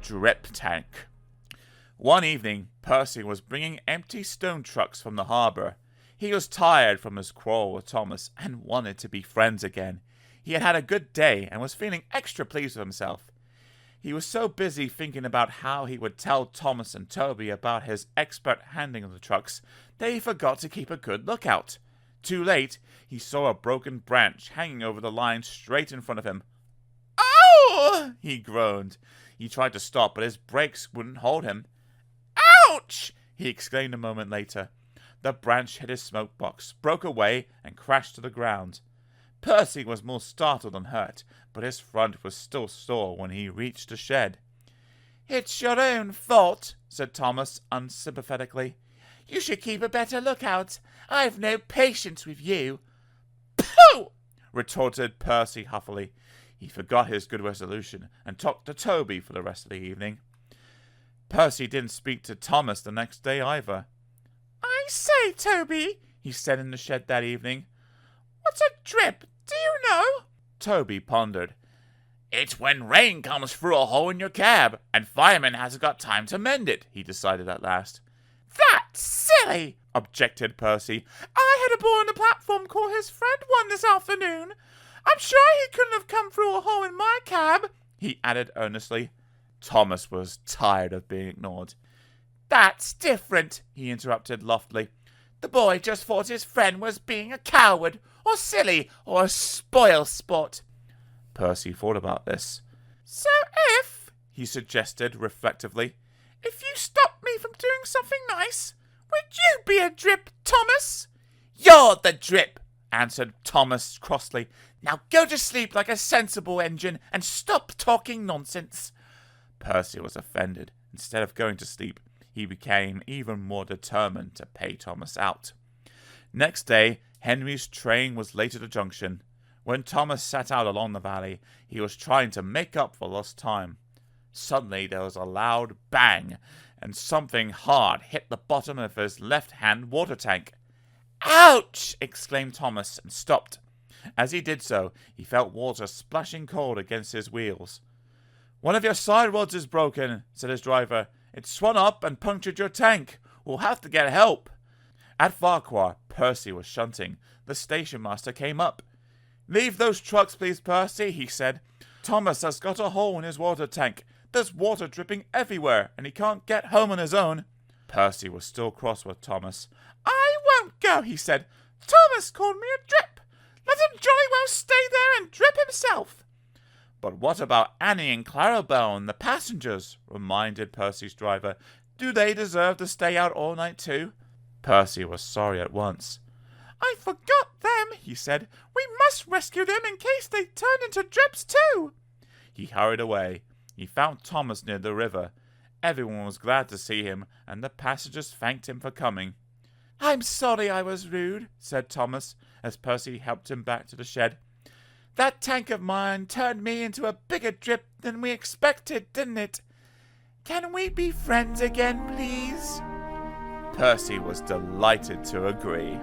drip tank. One evening, Percy was bringing empty stone trucks from the harbour. He was tired from his quarrel with Thomas and wanted to be friends again. He had had a good day and was feeling extra pleased with himself. He was so busy thinking about how he would tell Thomas and Toby about his expert handling of the trucks that he forgot to keep a good lookout. Too late, he saw a broken branch hanging over the line straight in front of him. "Ow!" he groaned. He tried to stop, but his brakes wouldn't hold him. "Ouch!" he exclaimed a moment later. The branch hit his smoke box, broke away, and crashed to the ground. Percy was more startled than hurt, but his front was still sore when he reached the shed. "It's your own fault," said Thomas unsympathetically. "You should keep a better lookout. I've no patience with you." "Pooh!" retorted Percy huffily. He forgot his good resolution and talked to Toby for the rest of the evening. Percy didn't speak to Thomas the next day either. "I say, Toby," he said in the shed that evening, "what's a drip? Do you know?" Toby pondered. "It's when rain comes through a hole in your cab, and fireman hasn't got time to mend it," he decided at last. "That's silly," objected Percy. "I had a boy on the platform call his friend one this afternoon. I'm sure he couldn't have come through a hole in my cab," he added earnestly. Thomas was tired of being ignored. "That's different," he interrupted loftily. "The boy just thought his friend was being a coward, or silly, or a spoil-sport." Percy thought about this. "So he suggested reflectively, if you stopped me from doing something nice, would you be a drip, Thomas?" "You're the drip," answered Thomas crossly. "Now go to sleep like a sensible engine and stop talking nonsense." Percy was offended. Instead of going to sleep, he became even more determined to pay Thomas out. Next day, Henry's train was late at the junction. When Thomas set out along the valley, he was trying to make up for lost time. Suddenly there was a loud bang, and something hard hit the bottom of his left-hand water tank. "Ouch!" exclaimed Thomas, and stopped. As he did so, he felt water splashing cold against his wheels. "One of your side rods is broken," said his driver. "It's swung up and punctured your tank. We'll have to get help." At Farquhar, Percy was shunting. The station master came up. "Leave those trucks, please, Percy," he said. "Thomas has got a hole in his water tank. There's water dripping everywhere, and he can't get home on his own." Percy was still cross with Thomas. "I won't go," he said. "Thomas called me a drip. Let him jolly well stay there and drip himself." "But what about Annie and Clarabelle and the passengers?" reminded Percy's driver. "Do they deserve to stay out all night too?" Percy was sorry at once. "I forgot them," he said. "We must rescue them in case they turn into drips too." He hurried away. He found Thomas near the river. Everyone was glad to see him, and the passengers thanked him for coming. "I'm sorry I was rude," said Thomas, as Percy helped him back to the shed. "That tank of mine turned me into a bigger drip than we expected, didn't it? Can we be friends again, please?" Percy was delighted to agree.